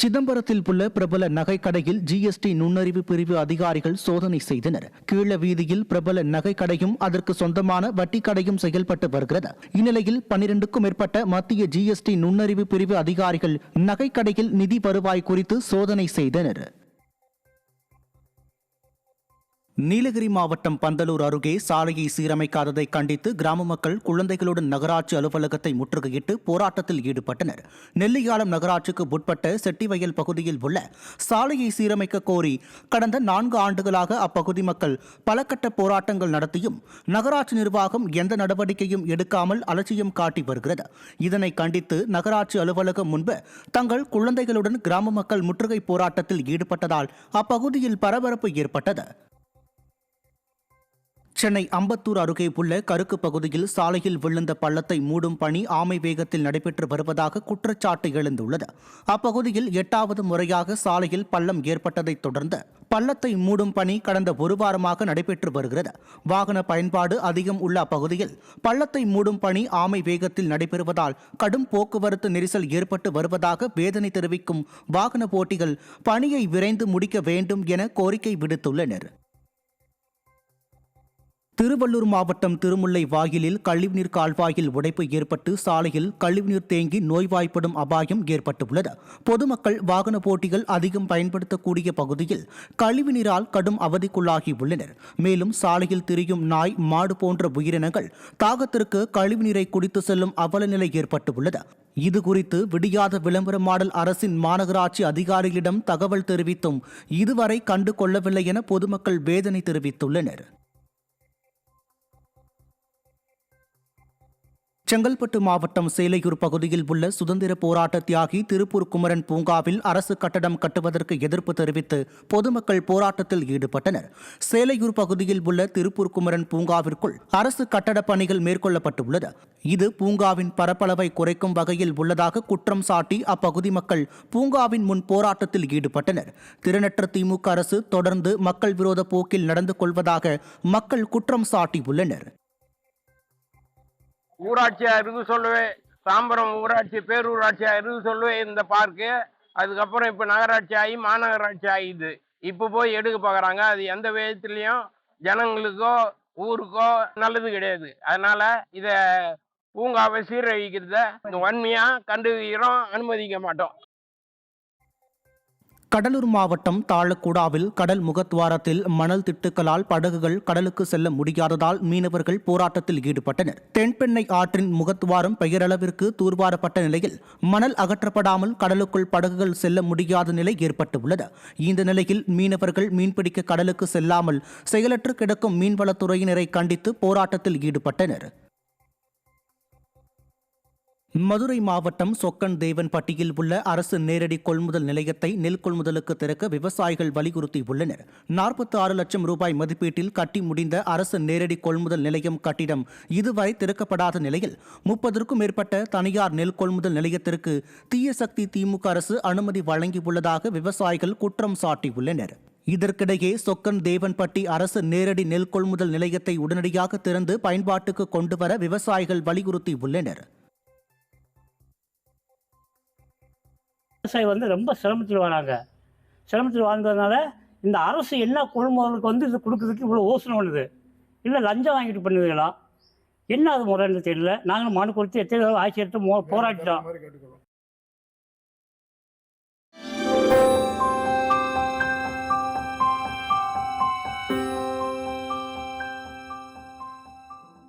சிதம்பரத்தில் உள்ள பிரபல நகைக்கடையில் ஜிஎஸ்டி நுண்ணறிவு பிரிவு அதிகாரிகள் சோதனை செய்தனர். கீழ வீதியில் பிரபல நகைக்கடையும் அதற்கு சொந்தமான வட்டி கடையும் செயல்பட்டு வருகிறது. இந்நிலையில் 12க்கும் மேற்பட்ட மத்திய ஜிஎஸ்டி நுண்ணறிவு பிரிவு அதிகாரிகள் நகைக்கடையில் நிதி வருவாய் குறித்து சோதனை செய்தனர். நீலகிரி மாவட்டம் பந்தலூர் அருகே சாலையை சீரமைக்காததை கண்டித்து கிராம மக்கள் குழந்தைகளுடன் நகராட்சி அலுவலகத்தை முற்றுகையிட்டு போராட்டத்தில் ஈடுபட்டனர். நெல்லியாலம் நகராட்சிக்கு உட்பட்ட செட்டிவயல் பகுதியில் உள்ள சாலையை சீரமைக்க கோரி கடந்த 4 ஆண்டுகளாக அப்பகுதி மக்கள் பல கட்ட போராட்டங்கள் நடத்தியும் நகராட்சி நிர்வாகம் எந்த நடவடிக்கையும் எடுக்காமல் அலட்சியம் காட்டி வருகிறது. இதனை கண்டித்து நகராட்சி அலுவலகம் முன்பு தங்கள் குழந்தைகளுடன் கிராம மக்கள் முற்றுகை போராட்டத்தில் ஈடுபட்டதால் அப்பகுதியில் பரபரப்பு ஏற்பட்டது. சென்னை அம்பத்தூர் அருகே உள்ள கருக்கு பகுதியில் சாலையில் விழுந்த பள்ளத்தை மூடும் பணி ஆமை வேகத்தில் நடைபெற்று வருவதாக குற்றச்சாட்டு எழுந்துள்ளது. அப்பகுதியில் 8வது முறையாக சாலையில் பள்ளம் ஏற்பட்டதைத் தொடர்ந்து பள்ளத்தை மூடும் பணி கடந்த 1 வாரமாக நடைபெற்று வருகிறது. வாகன பயன்பாடு அதிகம் உள்ள அப்பகுதியில் பள்ளத்தை மூடும் பணி ஆமை வேகத்தில் நடைபெறுவதால் கடும் போக்குவரத்து நெரிசல் ஏற்பட்டு வருவதாக வேதனை தெரிவிக்கும் வாகன போட்டிகள் பணியை விரைந்து முடிக்க வேண்டும் என கோரிக்கை விடுத்துள்ளனர். திருவள்ளூர் மாவட்டம் திருமுல்லை வாயிலில் கழிவுநீர் கால்வாயில் உடைப்பு ஏற்பட்டு சாலையில் கழிவுநீர் தேங்கி நோய்வாய்ப்படும் அபாயம் ஏற்பட்டுள்ளது. பொதுமக்கள் வாகன போட்டிகள் அதிகம் பயன்படுத்தக்கூடிய பகுதியில் கழிவுநீரால் கடும் அவதிக்குள்ளாகி உள்ளனர். மேலும் சாலையில் திரியும் நாய், மாடு போன்ற உயிரினங்கள் தாகத்திற்கு கழிவுநீரை குடித்து செல்லும் அவலநிலை ஏற்பட்டுள்ளது. இதுகுறித்து விடியாத விளம்பரமாடல் அரசின் மாநகராட்சி அதிகாரிகளிடம் தகவல் தெரிவித்தும் இதுவரை கண்டு கொள்ளவில்லை என பொதுமக்கள் வேதனை தெரிவித்துள்ளனர். செங்கல்பட்டு மாவட்டம் சேலையூர் பகுதியில் உள்ள சுதந்திர போராட்ட தியாகி திருப்பூர் குமரன் பூங்காவில் அரசு கட்டடம் கட்டுவதற்கு எதிர்ப்பு தெரிவித்து பொதுமக்கள் போராட்டத்தில் ஈடுபட்டனர். சேலையூர் பகுதியில் உள்ள திருப்பூர் குமரன் பூங்காவிற்குள் அரசு கட்டடப் பணிகள் மேற்கொள்ளப்பட்டுள்ளது. இது பூங்காவின் பரப்பளவை குறைக்கும் வகையில் உள்ளதாக குற்றம் சாட்டி அப்பகுதி மக்கள் பூங்காவின் முன் போராட்டத்தில் ஈடுபட்டனர். திறனற்ற திமுக அரசு தொடர்ந்து மக்கள் விரோத போக்கில் நடந்து கொள்வதாக மக்கள் குற்றம் சாட்டியுள்ளனர். ஊராட்சியாக இருக்கு சொல்லுவேன், தாம்பரம் ஊராட்சி பேரூராட்சியாக இருக்கு சொல்லுவேன் இந்த பார்க்கு. அதுக்கப்புறம் இப்போ நகராட்சி ஆகி மாநகராட்சி ஆகிது. இப்போ போய் எடுக்க பார்க்குறாங்க. அது எந்த விதத்துலேயும் ஜனங்களுக்கோ ஊருக்கோ நல்லது கிடையாது. அதனால் இதை பூங்காவை சீரழிக்கிறத வன்மையாக கண்டுகிறோம், அனுமதிக்க மாட்டோம். கடலூர் மாவட்டம் தாழக்கூடாவில் கடல் முகத்வாரத்தில் மணல் திட்டுக்களால் படகுகள் கடலுக்கு செல்ல முடியாததால் மீனவர்கள் போராட்டத்தில் ஈடுபட்டனர். தென்பெண்ணை ஆற்றின் முகத்வாரம் பெயரளவிற்கு தூர்வாரப்பட்ட நிலையில் மணல் அகற்றப்படாமல் கடலுக்குள் படகுகள் செல்ல முடியாத நிலை ஏற்பட்டுள்ளது. இந்த நிலையில் மீனவர்கள் மீன்பிடிக்க கடலுக்கு செல்லாமல் செயலற்று கிடக்கும் மீன்வளத்துறையினரை கண்டித்து போராட்டத்தில் ஈடுபட்டனர். மதுரை மாவட்டம் சொக்கன் தேவன்பட்டியில் உள்ள அரசு நேரடி கொள்முதல் நிலையத்தை நெல் கொள்முதலுக்கு திறக்க விவசாயிகள் வலியுறுத்தியுள்ளனர். 46 லட்சம் ரூபாய் மதிப்பீட்டில் கட்டி முடிந்த அரசு நேரடி கொள்முதல் நிலையம் கட்டிடம் இதுவரை திறக்கப்படாத நிலையில் 30க்கும் மேற்பட்ட தனியார் நெல் கொள்முதல் நிலையத்திற்கு தீய சக்தி திமுக அரசு அனுமதி வழங்கியுள்ளதாக விவசாயிகள் குற்றம் சாட்டியுள்ளனர். இதற்கிடையே சொக்கன் தேவன்பட்டி அரசு நேரடி நெல் கொள்முதல் நிலையத்தை உடனடியாக திறந்து பயன்பாட்டுக்கு கொண்டுவர விவசாயிகள் வலியுறுத்தியுள்ளனர். விவசாயி ரொம்ப சிரமத்தில் வராங்க. சிரமத்தில் வாழ்ந்ததுனால இந்த அரசு என்ன கொள்முதலுக்கு இது கொடுக்கறதுக்கு இவ்வளோ யோசனை பண்ணுது. இல்லை லஞ்சம் வாங்கிட்டு பண்ணுதுங்களா, என்ன அது முறைன்னு தெரியல. நாங்கள் மனு கொடுத்து எத்தனை ஆட்சியர்கிட்ட போராடிட்டோம்.